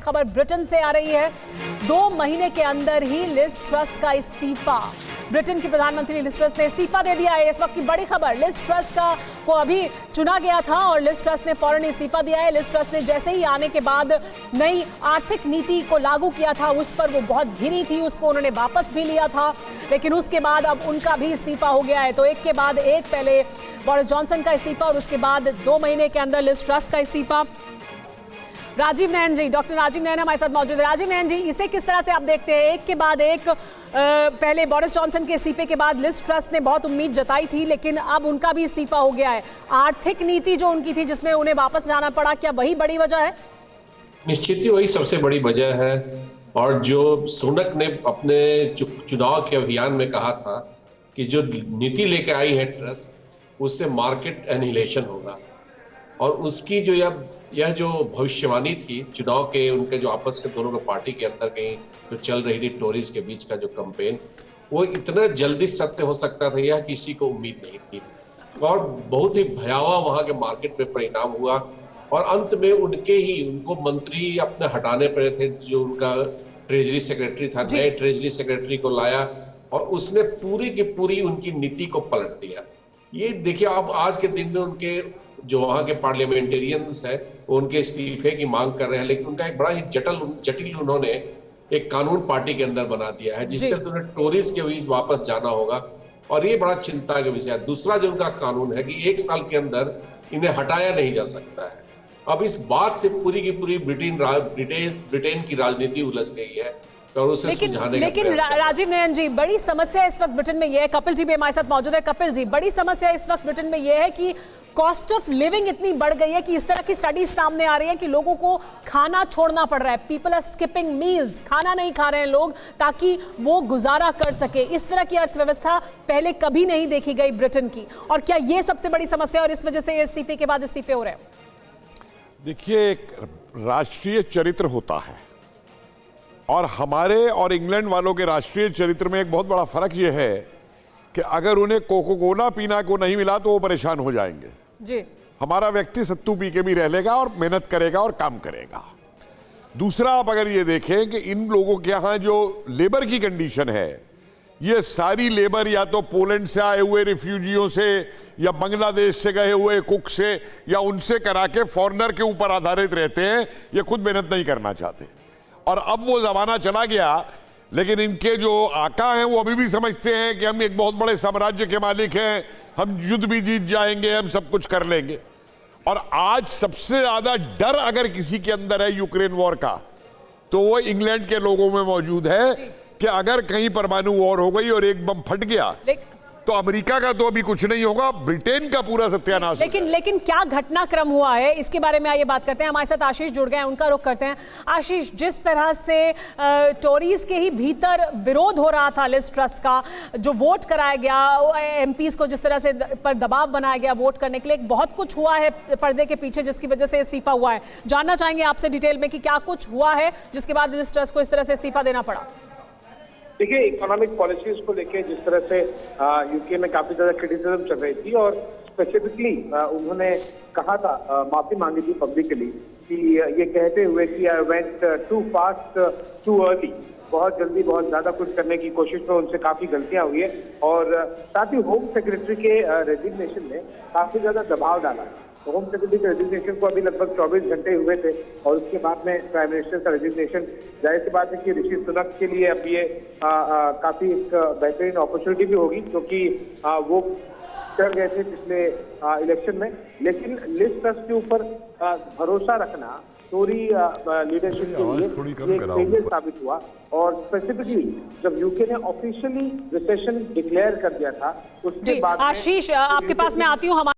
खबर ब्रिटेन से आ रही है। 2 महीने के अंदर ही लिज ट्रस का इस्तीफा। ब्रिटेन की प्रधानमंत्री लिज ट्रस ने इस्तीफा दे दिया है। इस वक्त की बड़ी खबर, लिज ट्रस को अभी चुना गया था और लिज ट्रस ने फौरन इस्तीफा दिया है। लिज ट्रस ने जैसे ही आने के बाद नई आर्थिक नीति को लागू किया था, उस पर वो बहुत घिरी थी, उसको उन्होंने वापस भी लिया था, लेकिन उसके बाद अब उनका भी इस्तीफा हो गया है। तो एक के बाद एक, पहले बोरिस जॉनसन का इस्तीफा और उसके बाद 2 महीने के अंदर लिज ट्रस का इस्तीफा। राजीव नयन जी, डॉक्टर राजीव नयन हमारे साथ मौजूद है। राजीव नयन जी, इसे किस तरह से आप देखते हैं? एक के बाद एक, पहले बोरिस जॉनसन के इस्तीफे के बाद लिज ट्रस ने बहुत उम्मीद जताई थी, लेकिन अब उनका भी इस्तीफा हो गया है। आर्थिक नीति जो उनकी थी जिसमें उन्हें वापस जाना पड़ा, क्या वही बड़ी वजह है? निश्चित ही वही सबसे बड़ी वजह है। और जो सुनक ने अपने चुनाव के अभियान में कहा था कि जो नीति लेके आई है ट्रस्ट, उससे मार्केट एनिहिलेशन होगा, और उसकी जो यह जो भविष्यवाणी थी चुनाव के, उनके जो आपस के दोनों के पार्टी के अंदर कहीं जो चल रही थी टोरीज के बीच का जो कैंपेन, वो इतना जल्दी सत्य हो सकता था, यह किसी को उम्मीद नहीं थी। और बहुत ही भयावह वहां के मार्केट में परिणाम हुआ और अंत में उनको मंत्री अपने हटाने पड़े थे। जो उनका ट्रेजरी सेक्रेटरी था, नए ट्रेजरी सेक्रेटरी को लाया और उसने पूरी की पूरी उनकी नीति को पलट दिया। ये देखिए, आप आज के दिन में उनके जो वहां के पार्लियामेंटेरियंस है वो उनके इस्तीफे की मांग कर रहे हैं, लेकिन उनका एक बड़ा ही जटिल उन्होंने एक कानून पार्टी के अंदर बना दिया है, जिससे उन्हें टोरीज के बीच वापस जाना होगा, और ये बड़ा चिंता का विषय है। दूसरा जो उनका कानून है कि 1 साल के अंदर इन्हें हटाया नहीं जा सकता है। अब इस बात से पूरी की पूरी ब्रिटेन की राजनीति उलझ गई है और उसे सुलझाने का लेकिन राजीव नयन जी, बड़ी समस्या इस वक्त ब्रिटेन में यह है, कपिल जी भी हमारे साथ मौजूद है। कपिल जी, बड़ी समस्या इस वक्त ब्रिटेन में यह है कि कॉस्ट ऑफ लिविंग इतनी बढ़ गई है कि इस तरह की स्टडीज सामने आ रही है कि लोगों को खाना छोड़ना पड़ रहा है। पीपल आर स्किपिंग मील्स, खाना नहीं खा रहे हैं लोग ताकि वो गुजारा कर सके। इस तरह की अर्थव्यवस्था पहले कभी नहीं देखी गई ब्रिटेन की, और क्या ये सबसे बड़ी समस्या और इस वजह से इस्तीफे के बाद इस्तीफे हो रहे हैं? देखिए, एक राष्ट्रीय चरित्र होता है और हमारे और इंग्लैंड वालों के राष्ट्रीय चरित्र में एक बहुत बड़ा फर्क यह है कि अगर उन्हें कोको कोला पीना को नहीं मिला तो वो परेशान हो जाएंगे जी। हमारा व्यक्ति सत्तू पी के भी रह लेगा और मेहनत करेगा और काम करेगा। दूसरा, आप अगर ये देखें कि इन लोगों के यहाँ जो लेबर की कंडीशन है, ये सारी लेबर या तो पोलैंड से आए हुए रिफ्यूजियों से या बांग्लादेश से गए हुए कुक से या उनसे करा के फॉरेनर के ऊपर आधारित रहते हैं। ये खुद मेहनत नहीं करना चाहते। और अब वो जमाना चला गया, लेकिन इनके जो आका हैं वो अभी भी समझते हैं कि हम एक बहुत बड़े साम्राज्य के मालिक हैं, हम युद्ध भी जीत जाएंगे, हम सब कुछ कर लेंगे। और आज सबसे ज्यादा डर अगर किसी के अंदर है यूक्रेन वॉर का, तो वो इंग्लैंड के लोगों में मौजूद है कि अगर कहीं परमाणु वॉर हो गई और एक बम फट गया तो अमेरिका का तो अभी कुछ नहीं होगा, ब्रिटेन का पूरा सत्यानाश। लेकिन क्या घटनाक्रम हुआ है, इसके बारे में आइए बात करते हैं। हमारे साथ आशीष जुड़ गए हैं, उनका रुख करते हैं। आशीष, जिस तरह से टोरीज के ही भीतर विरोध हो रहा था लिज ट्रस का, जो वोट कराया गया, एमपीज को जिस तरह से पर दबाव बनाया गया वोट करने के लिए, बहुत कुछ हुआ है पर्दे के पीछे जिसकी वजह से इस्तीफा हुआ है। जानना चाहेंगे आपसे डिटेल में कि क्या कुछ हुआ है जिसके बाद लिज ट्रस को इस तरह से इस्तीफा देना पड़ा। देखिए, इकोनॉमिक पॉलिसीज को लेके जिस तरह से यूके में काफी ज्यादा क्रिटिसिज्म चल रही थी, और स्पेसिफिकली उन्होंने कहा था, माफी मांगी थी पब्लिकली, कि ये कहते हुए कि I went too fast too early, बहुत जल्दी बहुत ज्यादा कुछ करने की कोशिश में उनसे काफी गलतियां हुई है। और साथ ही होम सेक्रेटरी के रेजिग्नेशन ने काफी ज्यादा दबाव डाला। तो होम सेक्रेटरी के रेजिग्नेशन को अभी लगभग 24 घंटे हुए थे, और उसके बाद में प्राइम मिनिस्टर का रेजिग्नेशन, जाहिर सी बात है कि ऋषि सुनक के लिए अब ये काफी एक बेहतरीन अपॉर्चुनिटी भी होगी, क्योंकि वो चढ़ गए थे पिछले इलेक्शन में। लेकिन लिज ट्रस के ऊपर भरोसा रखना टोरी लीडरशिप के लिए फेलियर साबित हुआ। और स्पेसिफिकली जब यूके ने ऑफिशियली रिसेशन डिक्लेयर कर दिया था, उसके बाद आशीष, आपके पास मैं आती हूँ।